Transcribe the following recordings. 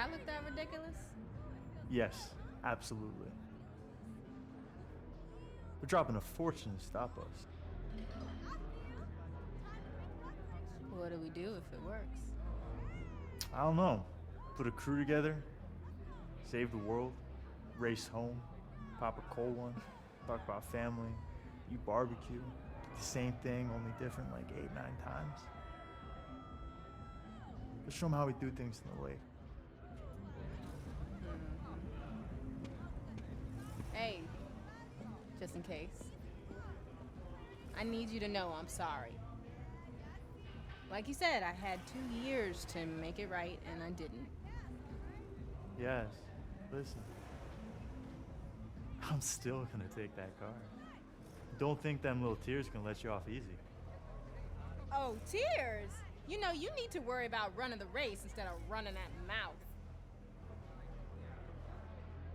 I look that ridiculous? Yes, absolutely. They're dropping a fortune to stop us. What do we do if it works? I don't know. Put a crew together, save the world, race home, pop a cold one, talk about family, eat barbecue, the same thing, only different like 8, 9 times. Just show them how we do things in the lake. Hey, just in case. I need you to know I'm sorry. Like you said, I had 2 years to make it right, and I didn't. Yes, listen. I'm still gonna take that car. Don't think them little tears can let you off easy. Oh, tears? You know, you need to worry about running the race instead of running that mouth.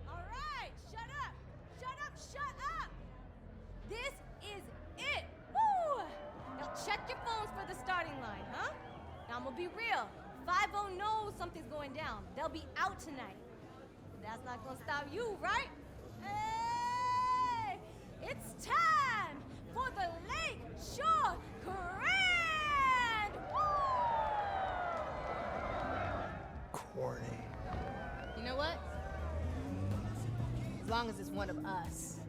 All right, shut up! Shut up, shut up! This is it! Woo! Now check your phones for the starting line, huh? Now I'm gonna be real. 5-0 knows something's going down. They'll be out tonight. But that's not gonna stop you, right? Hey! It's time for the Lake Shore Grand! Woo! Corny. You know what? As long as it's one of us.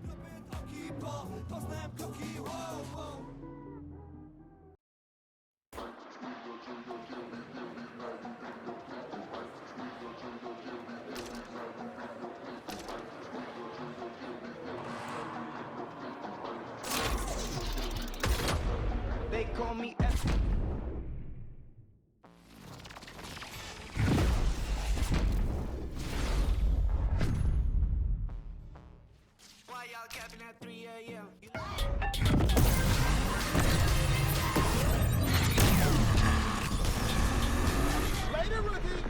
They call me Why y'all capping at 3 a.m.? Later, rookie!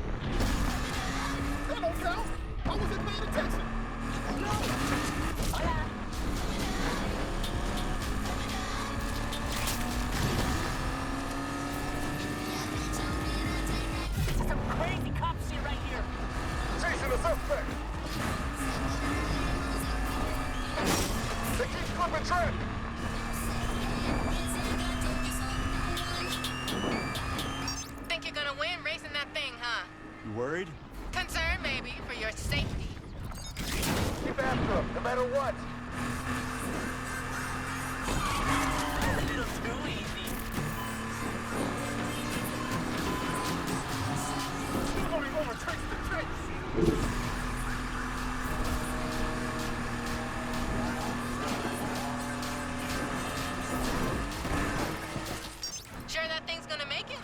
That don't count! I wasn't paying attention! Some crazy cop shit right here. Chasing the suspect! They keep flipping track! Think you're gonna win racing that thing, huh? You worried? Concerned, maybe, for your safety. Keep after them, no matter what! A little too easy. Who's only gonna trace the chase? Sure that thing's gonna make it?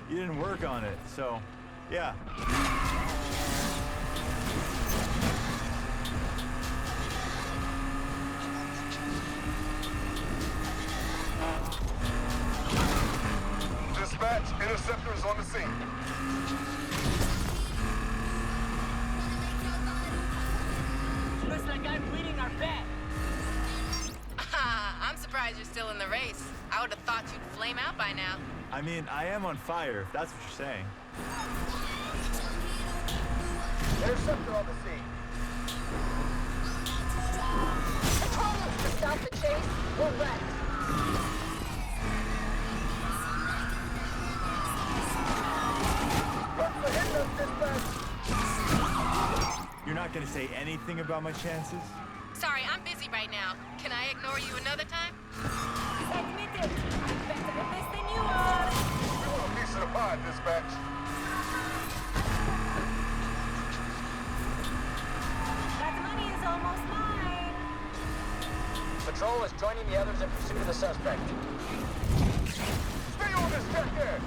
You didn't work on it, so yeah. Dispatch, interceptors on the scene. Looks like I'm winning our bet. I'm surprised you're still in the race. I would have thought you'd flame out by now. I mean, I am on fire, if that's what you're saying. Interceptor on the scene. Controllers to stop the chase. We're wrecked. What's the hit us, dispatch? You're not gonna say anything about my chances? Sorry, I'm busy right now. Can I ignore you another time? Admit it. I'm better at this than you are. We want a piece of the pie, dispatch. That money is almost mine. Patrol is joining the others in pursuit of the suspect. Stay on this jackass!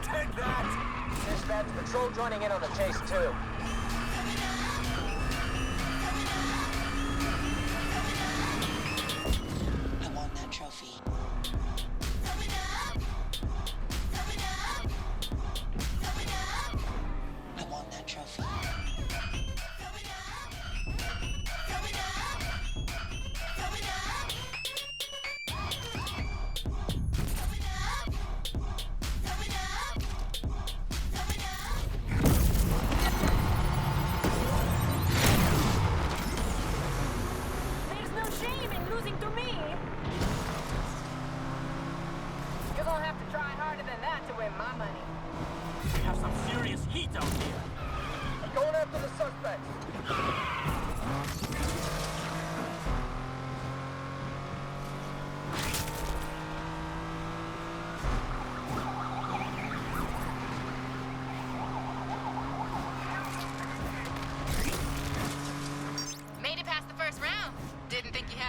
Take that. Dispatch, patrol joining in on the chase too. I won that trophy. I won that trophy.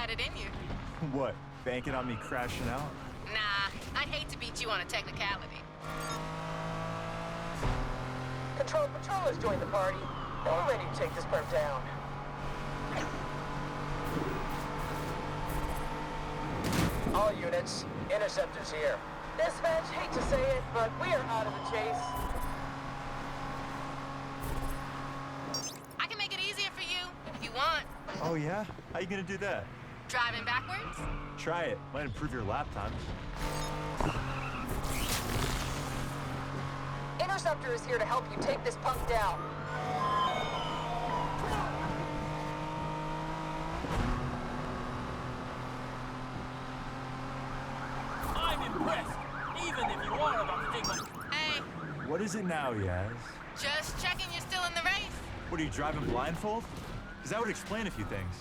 had it in you. What, banking on me crashing out? Nah, I'd hate to beat you on a technicality. Patrol has joined the party. We're ready to take this perp down. All units, interceptors here. Dispatch, hate to say it, but we are out of the chase. I can make it easier for you, if you want. Oh yeah? How you gonna do that? Driving backwards? Try it. Might improve your lap time. Interceptor is here to help you take this punk down. I'm impressed, even if you are about to take my... Hey, What is it now, Yaz? just checking you're still in the race. What, are you driving blindfold? Because that would explain a few things.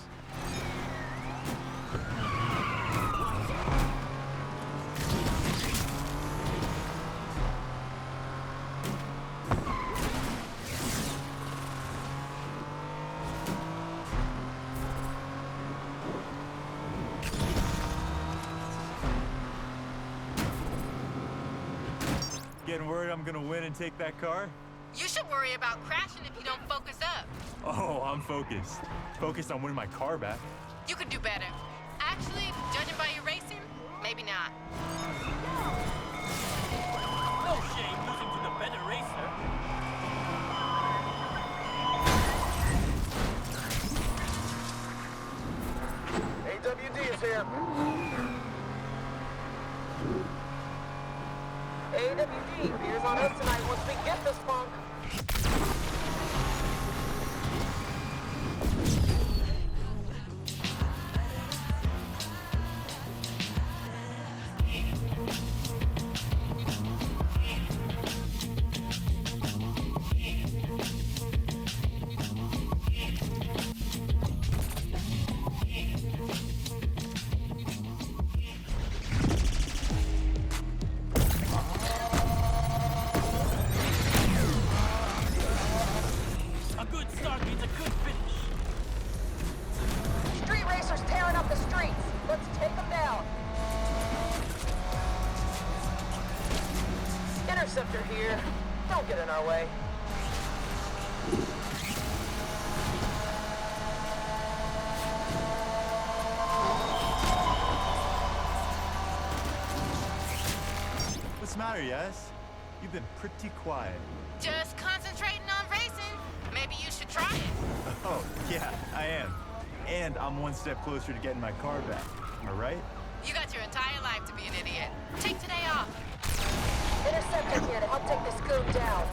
Getting worried I'm gonna win and take that car? You should worry about crashing if you don't focus up. Oh, I'm focused. Focused on winning my car back. You could do better. Actually, judging by your racing, maybe not. No shame losing to the better racer. AWD is here. AWD, beer's on us tonight once we get this punk. A good start means a good finish. Street racers tearing up the streets. Let's take them down. Interceptor here. Don't get in our way. What's the matter, Yaz? You've been pretty quiet. Just concentrating on racing. Maybe you should try it. Oh, yeah, I am. And I'm one step closer to getting my car back. Am I right? You got your entire life to be an idiot. Take today off. Interceptor here to help take this goon down.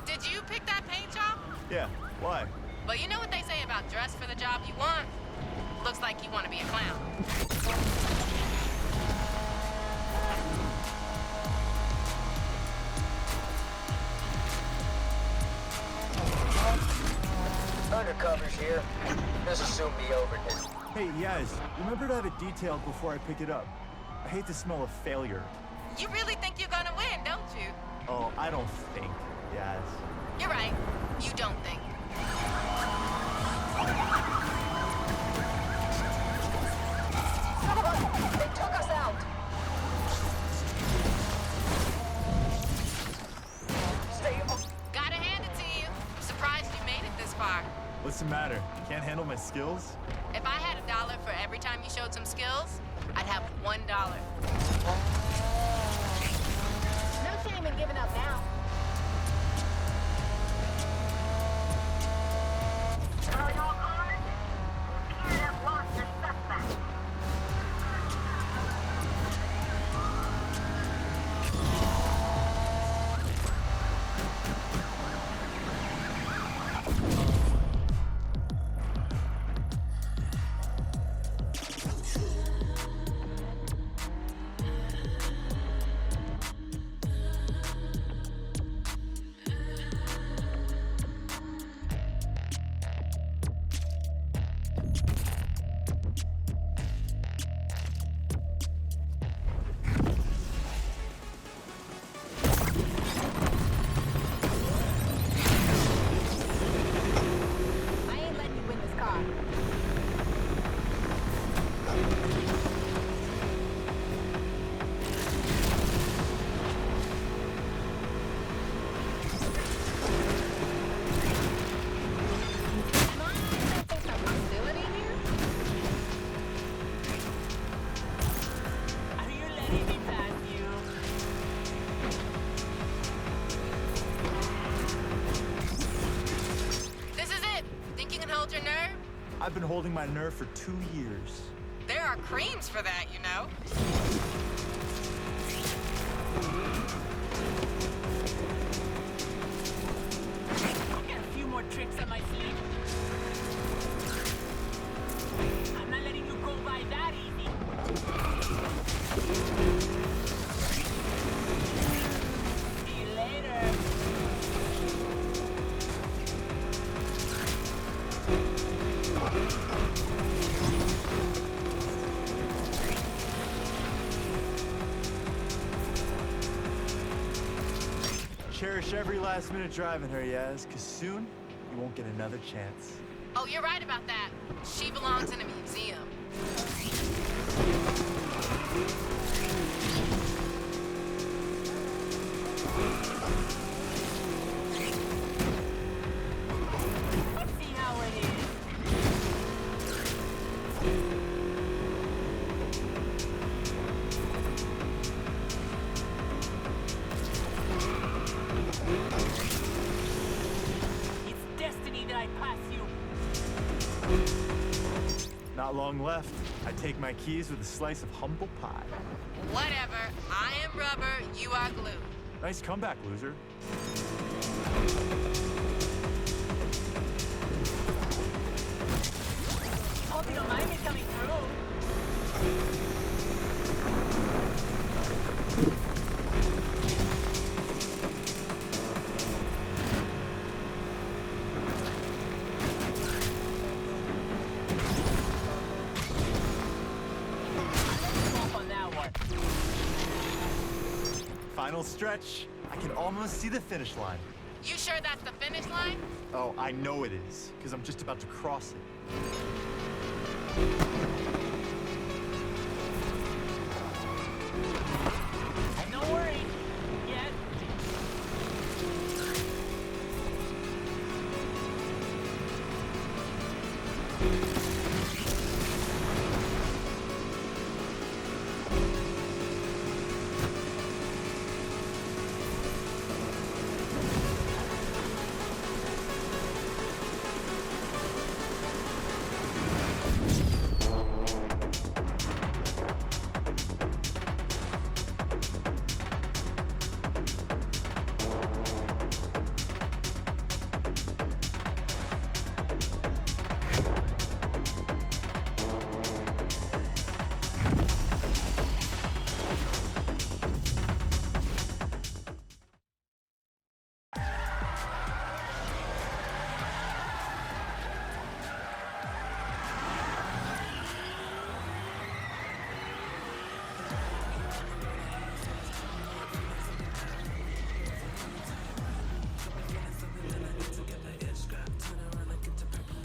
Did you pick that paint job? Yeah, why? Well, you know what they say about dress for the job you want? Looks like you want to be a clown. Undercover's here. This will soon be over. Hey, Yaz, remember to have it detailed before I pick it up. I hate the smell of failure. You really think you're gonna win, don't you? Oh, I don't think, Yaz. You're right. You don't think. They took us out. Stay on. Gotta hand it to you. I'm surprised you made it this far. What's the matter? Can't handle my skills? If I had $1 for every time you showed some skills, I'd have $1. No shame in giving up now. hold your nerve? I've been holding my nerve for 2 years. There are creams for that, you know. I got a few more tricks up my sleeve. I'm not letting you go by that easy. See you later. Cherish every last minute driving her, Yaz, because soon you won't get another chance. Oh, you're right about that. She belongs in a museum. Let's see how it is. It's destiny that I pass you. Not long left. I take my keys with a slice of humble pie. Whatever. I am rubber, you are glue. Nice comeback, loser. Hope you don't mind me coming through. On that one. Final stretch. I can almost see the finish line. You sure that's the finish line? Oh, I know it is, because I'm just about to cross it. And don't worry. Yet.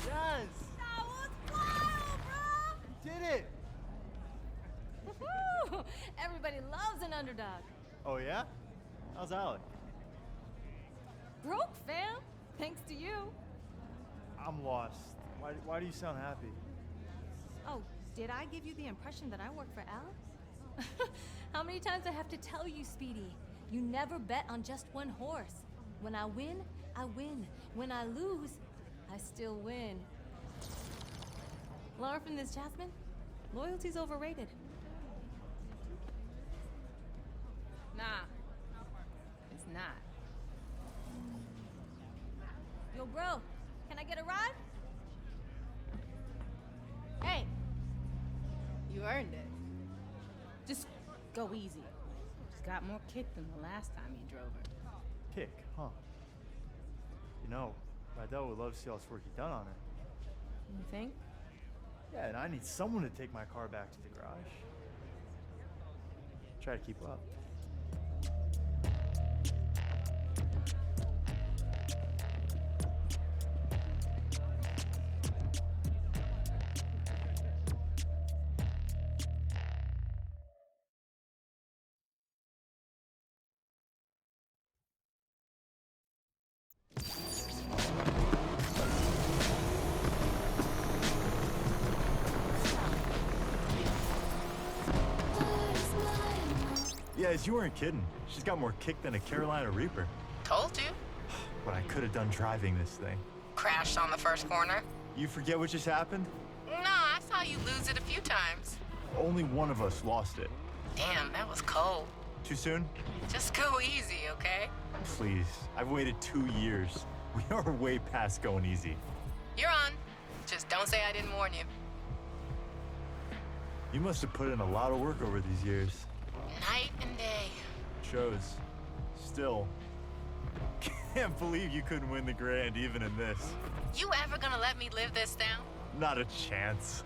Yes! That was wild, bro! Did it! Woohoo! Everybody loves an underdog. Oh, yeah? How's Alec? Broke, fam. Thanks to you. I'm lost. Why do you sound happy? Oh, did I give you the impression that I work for Alex? How many times I have to tell you, Speedy? You never bet on just one horse. When I win, I win. When I lose, I still win. Learn from this, Jasmine. Loyalty's overrated. Nah. It's not. Yo, bro, can I get a ride? Hey, You earned it. Just go easy. She's got more kick than the last time you drove her. Kick, huh? You know, Rydell would love to see all this work you've done on her. You think? Yeah, and I need someone to take my car back to the garage. Try to keep up. Yes, you weren't kidding. She's got more kick than a Carolina Reaper. Told you. But I could have done driving this thing. Crashed on the first corner. You forget what just happened? No, I saw you lose it a few times. Only one of us lost it. Damn, that was cold. Too soon? Just go easy, okay? Please, I've waited 2 years. We are way past going easy. You're on. Just don't say I didn't warn you. You must have put in a lot of work over these years. Night and day. Shows. Still. Can't believe you couldn't win the grand even in this. You ever gonna let me live this down? Not a chance.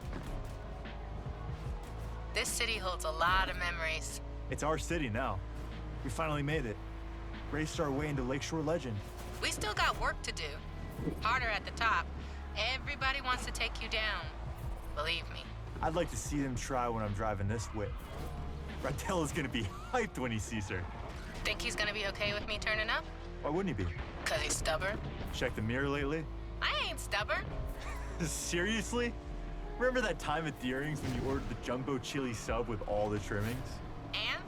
This city holds a lot of memories. It's our city now. We finally made it. Raced our way into Lakeshore legend. We still got work to do. Harder at the top. Everybody wants to take you down. Believe me. I'd like to see them try when I'm driving this whip. Rydell is gonna be hyped when he sees her. Think he's gonna be okay with me turning up? Why wouldn't he be? 'Cause he's stubborn? Checked the mirror lately? I ain't stubborn. Seriously? Remember that time at the Earrings when you ordered the jumbo chili sub with all the trimmings? And?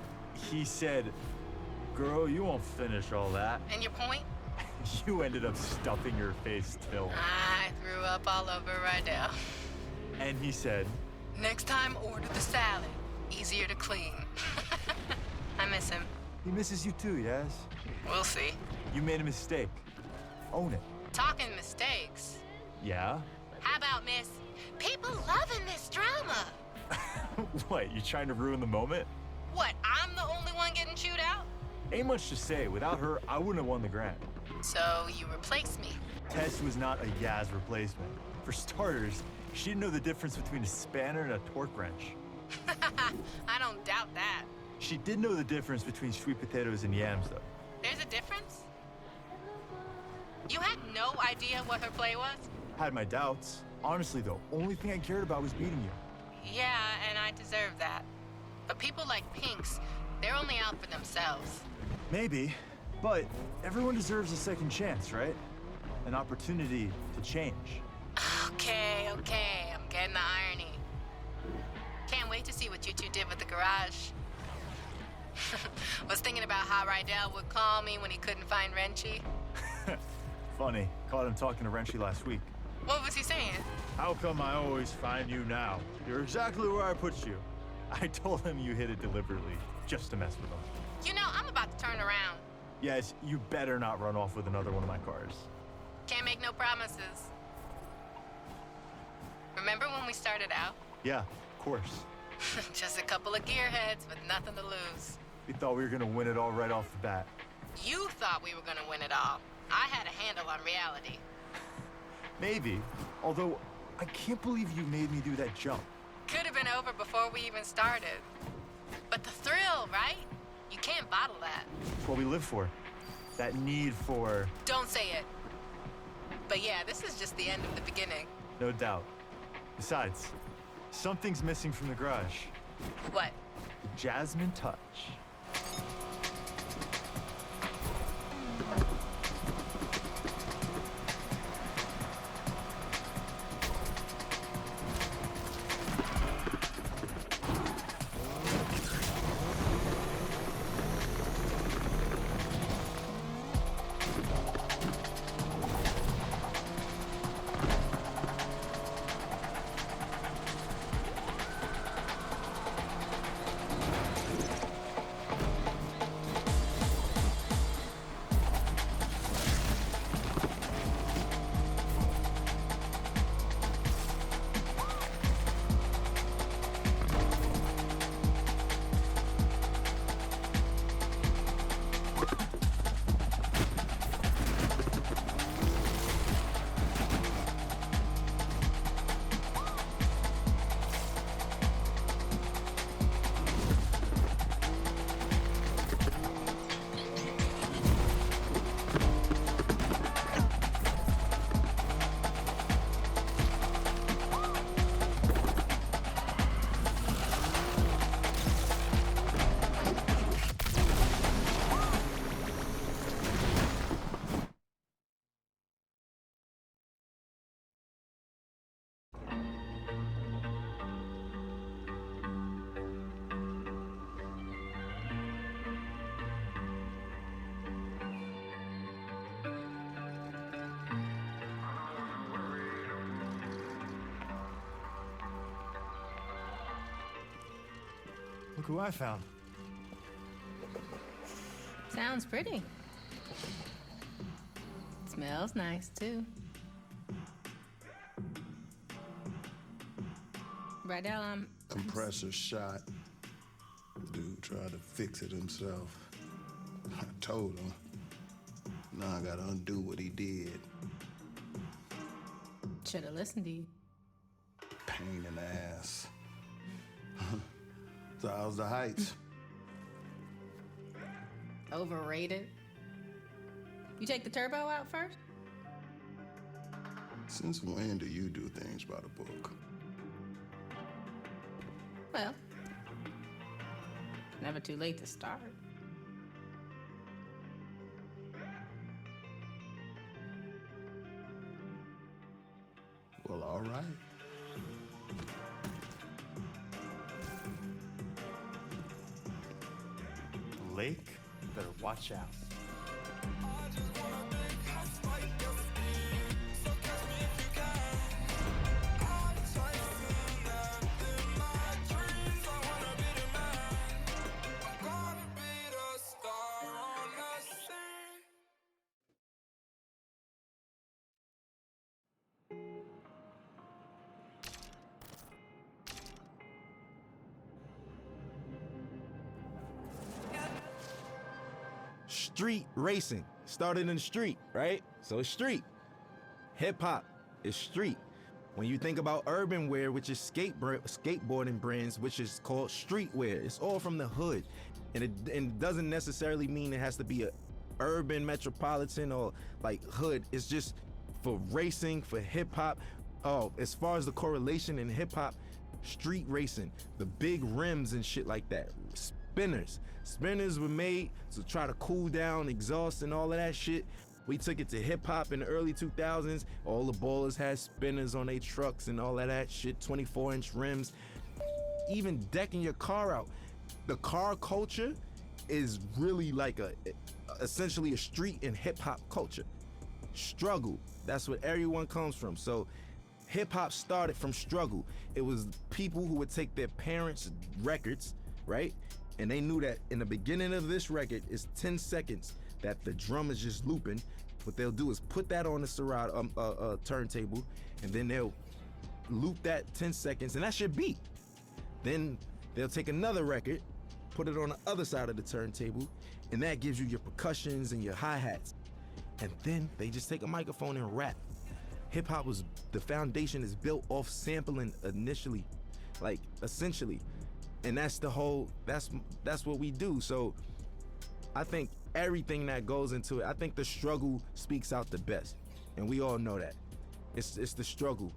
He said, "Girl, you won't finish all that." And your point? You ended up stuffing your face till. I threw up all over Rydell. And he said, Next time, order the salad. Easier to clean. I miss him. he misses you too, Yaz. We'll see. You made a mistake. Own it. Talking mistakes. Yeah? How about Miss? People loving this drama. What, you trying to ruin the moment? What, I'm the only one getting chewed out? Ain't much to say. Without her, I wouldn't have won the grand. So you replace me. Tess was not a Yaz replacement. For starters, she didn't know the difference between a spanner and a torque wrench. I don't doubt that. She did know the difference between sweet potatoes and yams, though. There's a difference? You had no idea what her play was? Had my doubts. Honestly, though, only thing I cared about was beating you. Yeah, and I deserve that. But people like Pinks, they're only out for themselves. Maybe, but everyone deserves a second chance, right? An opportunity to change. Okay, I'm getting the irony. Can't wait to see what you two did with the garage. Was thinking about how Rydell would call me when he couldn't find Wrenchy. Funny, caught him talking to Wrenchy last week. What was he saying? How come I always find you now? You're exactly where I put you. I told him you hit it deliberately, just to mess with him. You know, I'm about to turn around. Yes, you better not run off with another one of my cars. Can't make no promises. Remember when we started out? Yeah, of course. Just a couple of gearheads with nothing to lose. We thought we were gonna win it all right off the bat. You thought we were gonna win it all. I had a handle on reality. Maybe, although I can't believe you made me do that jump. Could have been over before we even started. But the thrill, right? You can't bottle that. It's what we live for. That need for... Don't say it. But yeah, this is just the end of the beginning. No doubt. Besides, something's missing from the garage. What? The Jasmine touch. who I found. Sounds pretty. Smells nice, too. Rydell, Compressor shot. Dude tried to fix it himself. I told him. Now I gotta undo what he did. Should've listened to you. Pain in the ass. So how's the heights? Overrated. You take the turbo out first? Since when do you do things by the book? Well, never too late to start. Well, all right. Lake, better watch out. Street racing started in the street, right? So it's street. Hip hop is street. When you think about urban wear, which is skateboarding brands, which is called streetwear, it's all from the hood. And it doesn't necessarily mean it has to be a urban metropolitan or like hood. It's just for racing, for hip hop. Oh, as far as the correlation in hip hop, street racing, the big rims and shit like that. Spinners. Spinners were made to try to cool down exhaust and all of that shit. We took it to hip hop in the early 2000s. All the ballers had spinners on their trucks and all of that shit, 24-inch rims. Even decking your car out. The car culture is really like essentially a street and hip hop culture. Struggle, that's what everyone comes from. So hip hop started from struggle. It was people who would take their parents' records, right? And they knew that in the beginning of this record is 10 seconds that the drum is just looping. What they'll do is put that on the Serato turntable, and then they'll loop that 10 seconds, and that should beat. Then they'll take another record, put it on the other side of the turntable, and that gives you your percussions and your hi-hats. And then they just take a microphone and rap. Hip hop was, the foundation is built off sampling initially, like essentially. And that's the whole, that's what we do. So I think everything that goes into it, I think the struggle speaks out the best. And we all know that. It's the struggle.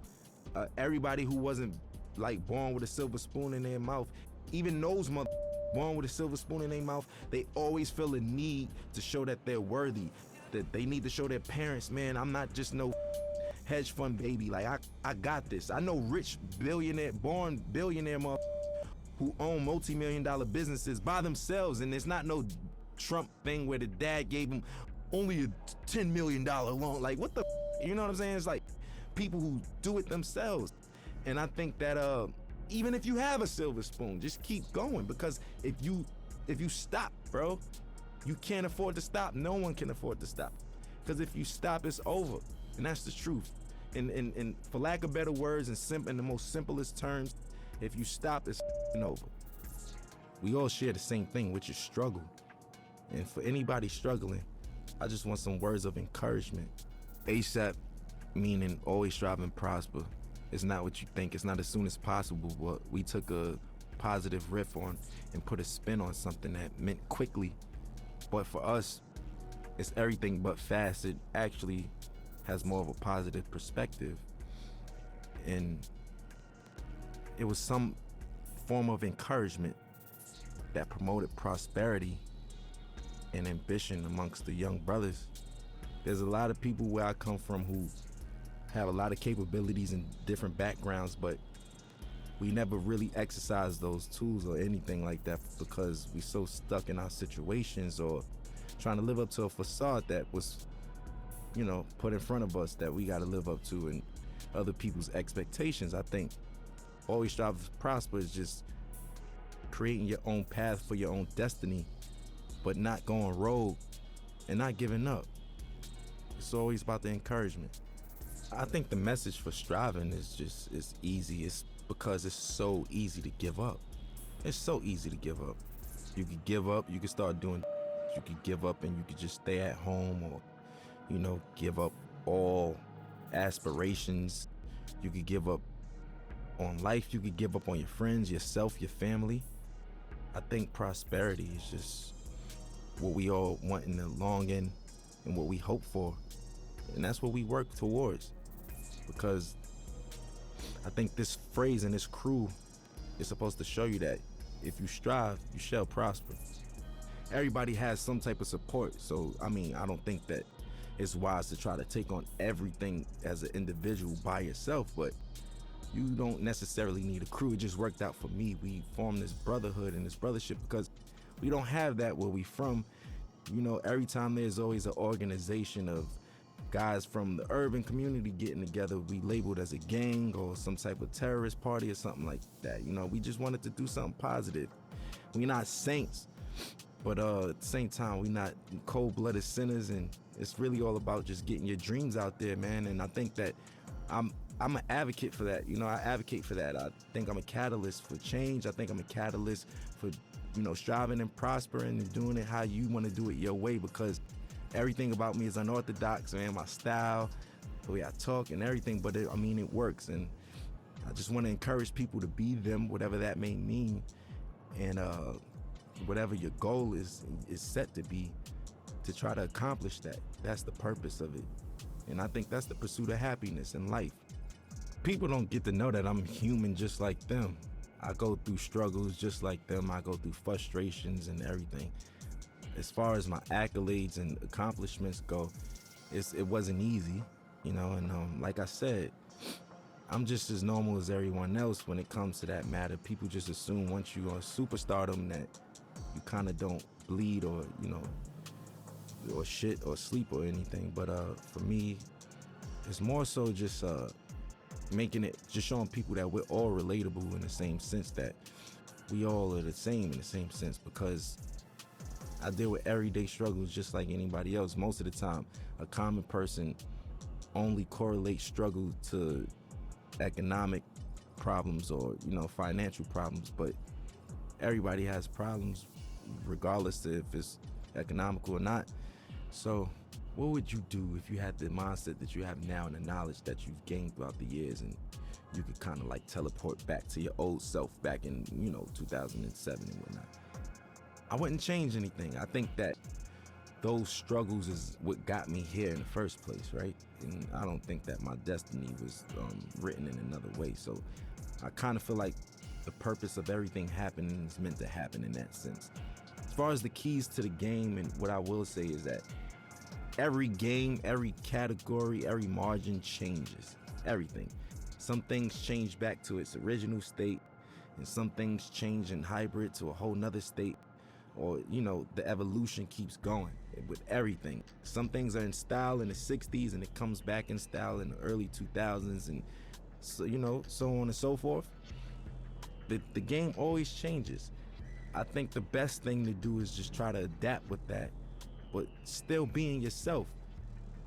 Everybody who wasn't like born with a silver spoon in their mouth, even those born with a silver spoon in their mouth, they always feel a need to show that they're worthy, that they need to show their parents, man, I'm not just no hedge fund baby. Like I got this. I know rich billionaire, born billionaire who own multi-million-dollar businesses by themselves, and it's not no Trump thing where the dad gave him only a $10 million loan. Like, what the, you know what I'm saying? It's like people who do it themselves. And I think that even if you have a silver spoon, just keep going, because if you stop, bro, you can't afford to stop. No one can afford to stop, because if you stop, it's over, and that's the truth. And for lack of better words, in the most simplest terms, if you stop, it's over. We all share the same thing, which is struggle. And for anybody struggling, I just want some words of encouragement. ASAP, meaning always strive and prosper. It's not what you think. It's not as soon as possible, but we took a positive riff on and put a spin on something that meant quickly. But for us, it's everything but fast. It actually has more of a positive perspective. And it was some form of encouragement that promoted prosperity and ambition amongst the young brothers. There's a lot of people where I come from who have a lot of capabilities and different backgrounds, but we never really exercise those tools or anything like that because we're so stuck in our situations or trying to live up to a facade that was, put in front of us that we got to live up to and other people's expectations. I think always strive to prosper is just creating your own path for your own destiny, but not going rogue and not giving up. It's always about the encouragement. I think the message for striving is easy. It's because it's so easy to give up. It's so easy to give up. You could give up, you could start doing, you could give up and you could just stay at home, or, give up all aspirations. You could give up on life, you could give up on your friends, yourself, your family. I think prosperity is just what we all want in the long end and what we hope for. And that's what we work towards. Because I think this phrase and this crew is supposed to show you that if you strive, you shall prosper. Everybody has some type of support. So, I don't think that it's wise to try to take on everything as an individual by yourself, but you don't necessarily need a crew. It just worked out for me. We formed this brotherhood and this brothership because we don't have that where we from. Every time there's always an organization of guys from the urban community getting together, we labeled as a gang or some type of terrorist party or something like that. We just wanted to do something positive. We're not saints, but at the same time, we're not cold-blooded sinners, and it's really all about just getting your dreams out there, man. And I think that I'm an advocate for that. I advocate for that. I think I'm a catalyst for change. I think I'm a catalyst for, striving and prospering and doing it how you want to do it your way, because everything about me is unorthodox, man. My style, the way I talk and everything, but it works. And I just want to encourage people to be them, whatever that may mean. And whatever your goal is set to be, to try to accomplish that. That's the purpose of it. And I think that's the pursuit of happiness in life. People don't get to know that I'm human just like them. I go through struggles just like them. I go through frustrations and everything. As far as my accolades and accomplishments go, it wasn't easy, and like I said, I'm just as normal as everyone else when it comes to that matter. People just assume once you're on superstardom that you kind of don't bleed or, or shit or sleep or anything. But for me, it's more so just just showing people that we're all relatable in the same sense, that we all are the same in the same sense, because I deal with everyday struggles just like anybody else. Most of the time, a common person only correlates struggle to economic problems or, financial problems, but everybody has problems regardless of if it's economical or not. So what would you do if you had the mindset that you have now and the knowledge that you've gained throughout the years, and you could kind of like teleport back to your old self back in, 2007 and whatnot? I wouldn't change anything. I think that those struggles is what got me here in the first place, right? And I don't think that my destiny was written in another way. So I kind of feel like the purpose of everything happening is meant to happen in that sense. As far as the keys to the game, and what I will say is that every game, every category, every margin changes. Everything. Some things change back to its original state, and some things change in hybrid to a whole nother state. Or, the evolution keeps going with everything. Some things are in style in the 60s and it comes back in style in the early 2000s, and so, so on and so forth. The game always changes. I think the best thing to do is just try to adapt with that, but still being yourself,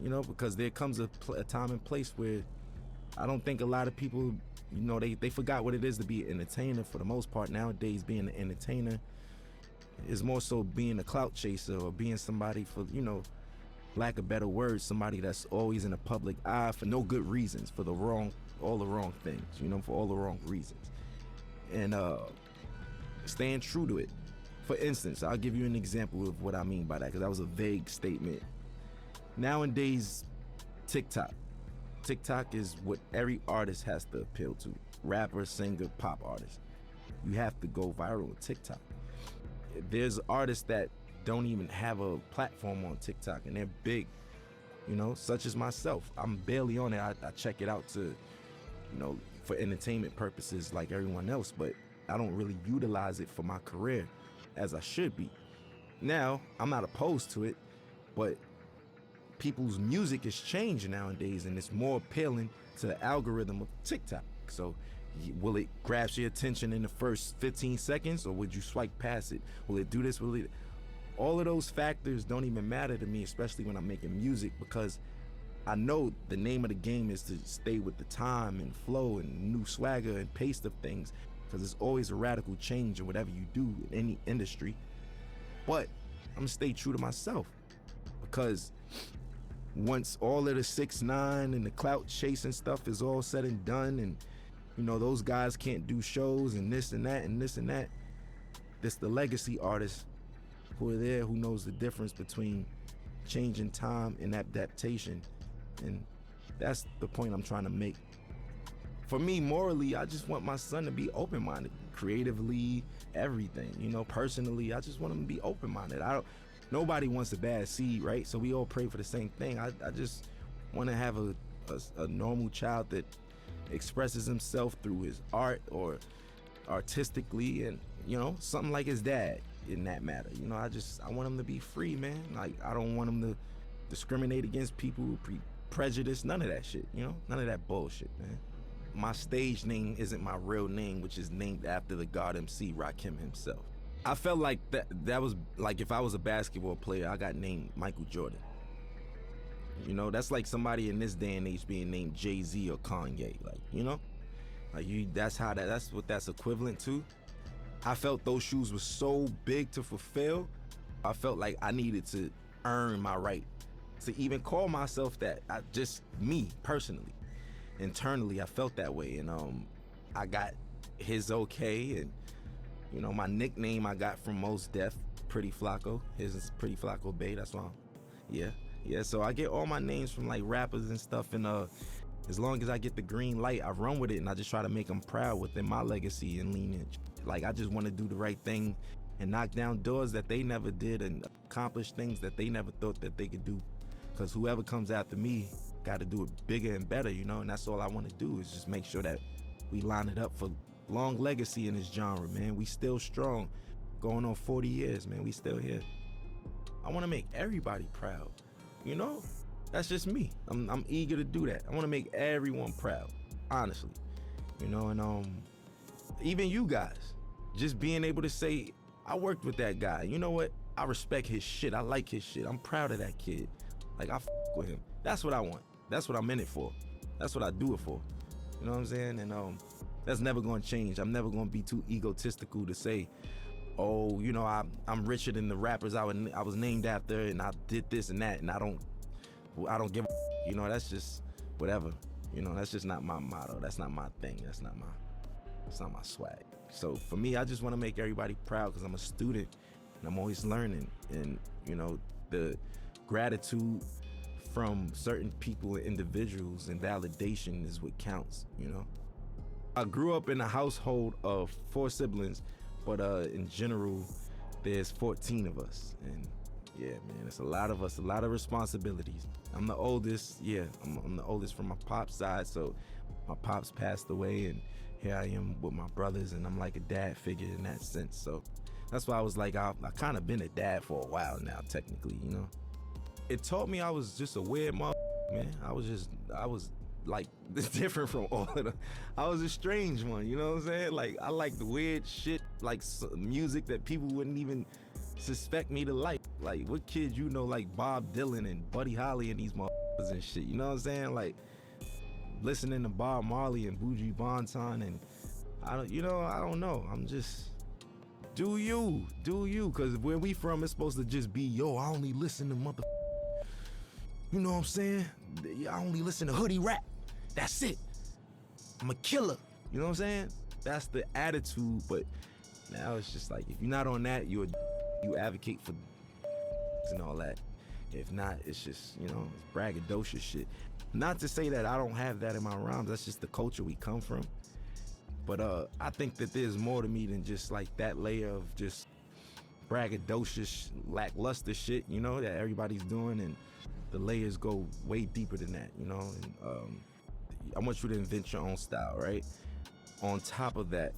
because there comes a time and place where I don't think a lot of people, they forgot what it is to be an entertainer for the most part. Nowadays, being an entertainer is more so being a clout chaser, or being somebody for, lack of better words, somebody that's always in the public eye for no good reasons, for all the wrong things, for all the wrong reasons. And staying true to it. For instance, I'll give you an example of what I mean by that, because that was a vague statement. Nowadays, TikTok is what every artist has to appeal to. Rapper, singer, pop artist. You have to go viral on TikTok. There's artists that don't even have a platform on TikTok, and they're big, such as myself. I'm barely on it. I check it out to, for entertainment purposes like everyone else, but I don't really utilize it for my career as I should be. Now, I'm not opposed to it, but people's music is changing nowadays, and it's more appealing to the algorithm of TikTok. So Will it grasp your attention in the first 15 seconds, or would you swipe past it? Will it do this? Will it? All of those factors don't even matter to me, especially when I'm making music, because I know the name of the game is to stay with the time and flow and new swagger and pace of things, because it's always a radical change in whatever you do in any industry. But I'm gonna stay true to myself, because once all of the 6ix9ine and the clout chasing stuff is all said and done, and you know those guys can't do shows and this and that and this and that, this the legacy artists who are there, who knows the difference between changing time and adaptation. And that's the point I'm trying to make. For me, morally, I just want my son to be open-minded, creatively, everything. You know, personally, I just want him to be open-minded. Nobody wants a bad seed, right? So we all pray for the same thing. I just want to have a normal child that expresses himself through his art or artistically, and you know, something like his dad in that matter. You know, I want him to be free, man. Like, I don't want him to discriminate against people, prejudice, none of that shit, you know? None of that bullshit, man. My stage name isn't my real name, which is named after the God MC, Rakim himself. I felt like that was like if I was a basketball player, I got named Michael Jordan. You know, that's like somebody in this day and age being named Jay-Z or Kanye, like, you know? Like, that's what that's equivalent to. I felt those shoes were so big to fulfill. I felt like I needed to earn my right to even call myself that. Just me, personally. Internally, I felt that way. And I got his okay. And, you know, my nickname I got from Mos Def, Pretty Flacco. His is Pretty Flacco Bay, that's why. Yeah, so I get all my names from, like, rappers and stuff. And as long as I get the green light, I run with it. And I just try to make them proud within my legacy and lineage. Like, I just want to do the right thing and knock down doors that they never did and accomplish things that they never thought that they could do. Because whoever comes after me got to do it bigger and better, you know? And that's all I want to do, is just make sure that we line it up for long legacy in this genre, man. We still strong. Going on 40 years, man. We still here. I want to make everybody proud, you know? That's just me. I'm eager to do that. I want to make everyone proud, honestly. You know, and even you guys, just being able to say, I worked with that guy. You know what? I respect his shit. I like his shit. I'm proud of that kid. Like, I with him. That's what I want. That's what I'm in it for. That's what I do it for. You know what I'm saying? And that's never gonna change. I'm never gonna be too egotistical to say, oh, you know, I'm richer than the rappers I was named after, and I did this and that, and I don't give a, you know, that's just whatever. You know, that's just not my motto. That's not my thing. That's not my swag. So for me, I just want to make everybody proud, because I'm a student and I'm always learning. And, you know, the gratitude from certain people and individuals and validation is what counts, you know? I grew up in a household of 4 siblings, but in general, there's 14 of us. And yeah, man, it's a lot of us, a lot of responsibilities. I'm the oldest, I'm the oldest from my pop's side, so my pops passed away, and here I am with my brothers, and I'm like a dad figure in that sense. So that's why I was like, I kind of been a dad for a while now, technically, you know? It taught me I was just a weird man. I was like different from all of them. I was a strange one, you know what I'm saying? Like, I like the weird shit, like music that people wouldn't even suspect me to like. Like, what kid you know like Bob Dylan and Buddy Holly and these motherfuckers and shit, you know what I'm saying? Like, listening to Bob Marley and Buju Banton, and I don't know. I'm just, do you, because where we from, it's supposed to just be, yo, I only listen to you know what I'm saying? I only listen to hoodie rap. That's it. I'm a killer. You know what I'm saying? That's the attitude. But now it's just like, if you're not on that, you advocate for and all that. If not, it's just, you know, it's braggadocious shit. Not to say that I don't have that in my rhymes. That's just the culture we come from. But I think that there's more to me than just like that layer of just braggadocious, lackluster shit, you know, that everybody's doing. And the layers go way deeper than that, you know? And I want you to invent your own style, right? On top of that,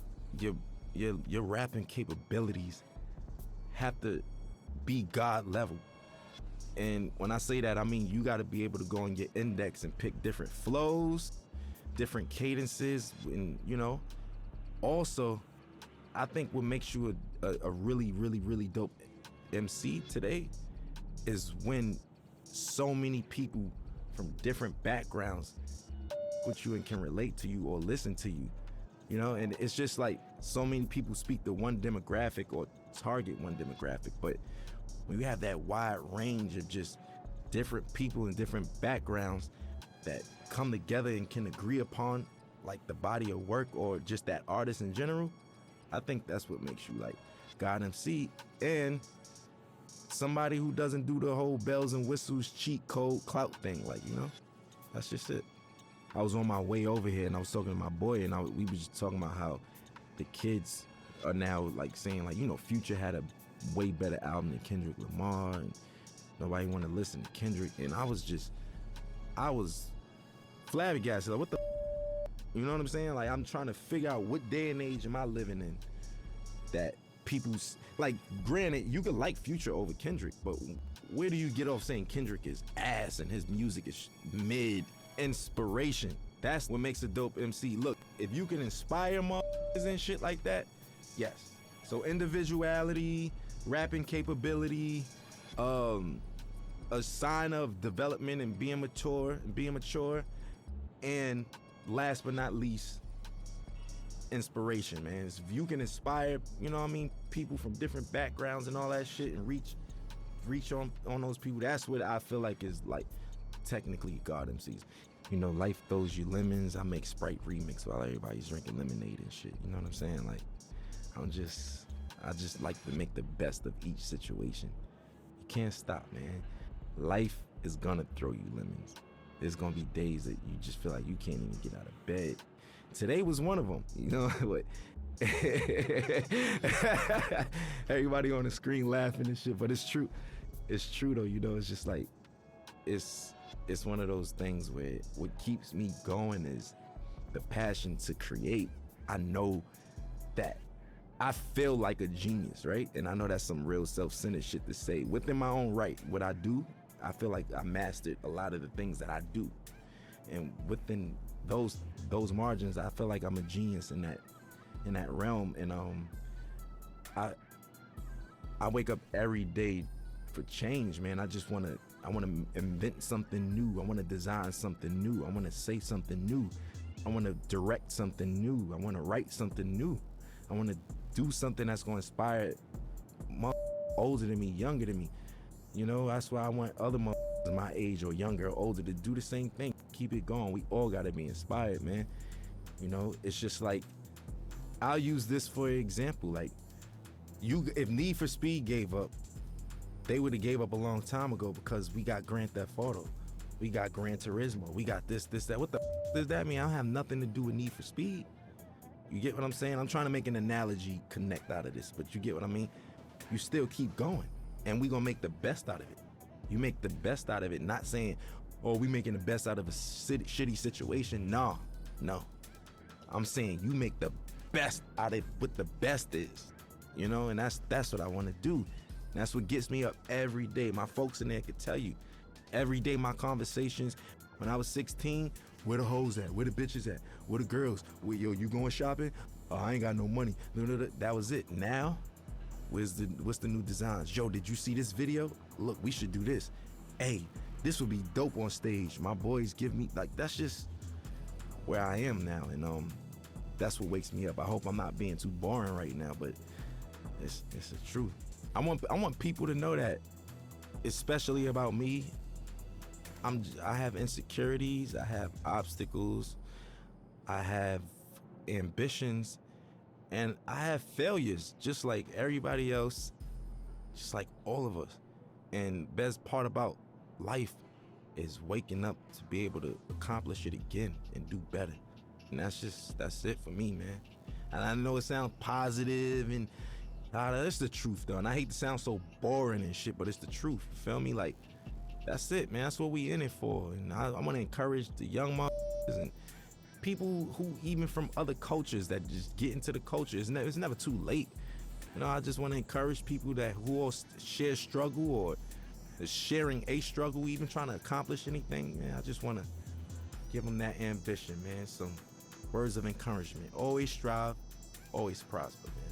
your rapping capabilities have to be God level. And when I say that, I mean you gotta be able to go on your index and pick different flows, different cadences, and also, I think what makes you a really, really, really dope MC today is when so many people from different backgrounds with you and can relate to you or listen to you, and it's just like so many people speak to one demographic or target one demographic, but when you have that wide range of just different people and different backgrounds that come together and can agree upon like the body of work or just that artist in general, I think that's what makes you like God MC and somebody who doesn't do the whole bells and whistles cheat code clout thing. Like, that's just it. I was on my way over here and I was talking to my boy and we was just talking about how the kids are now like saying like, Future had a way better album than Kendrick Lamar and nobody want to listen to Kendrick. And I was flabbergasted. Like, what the you know what I'm saying? Like, I'm trying to figure out what day and age am I living in that people's, like, granted, you could like Future over Kendrick, but where do you get off saying Kendrick is ass and his music is mid? Inspiration. That's what makes a dope MC. Look, if you can inspire motherfuckers and shit like that, yes. So individuality, rapping capability, a sign of development and being mature, and last but not least, inspiration, man. If you can inspire, people from different backgrounds and all that shit and reach on those people, that's what I feel like is like technically God MCs. Life throws you lemons. I make Sprite remix while everybody's drinking lemonade and shit. You know what I'm saying? Like, I just like to make the best of each situation. You can't stop, man. Life is gonna throw you lemons. There's gonna be days that you just feel like you can't even get out of bed. Today was one of them, but everybody on the screen laughing and shit, but it's true. It's true though, it's just like, it's one of those things where what keeps me going is the passion to create. I know that I feel like a genius, right? And I know that's some real self-centered shit to say. Within my own right, what I do, I feel like I mastered a lot of the things that I do. And within those margins, I feel like I'm a genius in that realm. And I wake up every day for change, man. I want to invent something new. I want to design something new. I want to say something new. I want to direct something new. I want to write something new. I want to do something that's going to inspire older than me, younger than me. That's why I want other my age or younger or older to do the same thing. Keep it going. We all got to be inspired, man. It's just like, I'll use this for example. Like, if Need for Speed gave up, they would have gave up a long time ago because we got Grand Theft Auto. We got Gran Turismo. We got this, that. What the does that mean? I don't have nothing to do with Need for Speed. You get what I'm saying? I'm trying to make an analogy connect out of this, but you get what I mean? You still keep going, and we gonna make the best out of it. You make the best out of it, not saying, oh, we making the best out of a shitty situation. No. I'm saying you make the best out of what the best is, and that's what I want to do. And that's what gets me up every day. My folks in there could tell you, every day my conversations, when I was 16, where the hoes at? Where the bitches at? Where the girls? Yo, you going shopping? Oh, I ain't got no money. That was it. Now, what's the new designs? Yo, did you see this video? Look, we should do this. Hey, this would be dope on stage. My boys give me, like, that's just where I am now. And that's what wakes me up. I hope I'm not being too boring right now, but it's the truth. I want people to know that, especially about me, I have insecurities, I have obstacles, I have ambitions, and I have failures, just like everybody else, just like all of us. And best part about life is waking up to be able to accomplish it again and do better. And that's it for me, man. And I know it sounds positive and that's the truth though. And I hate to sound so boring and shit, but it's the truth. You feel me? Like, that's it, man. That's what we in it for. And I want to encourage the young motherfuckers and people who even from other cultures that just get into the culture. It's never too late. I just want to encourage people who all share struggle or is sharing a struggle, even trying to accomplish anything. Man, I just want to give them that ambition, man. Some words of encouragement. Always strive, always prosper, man.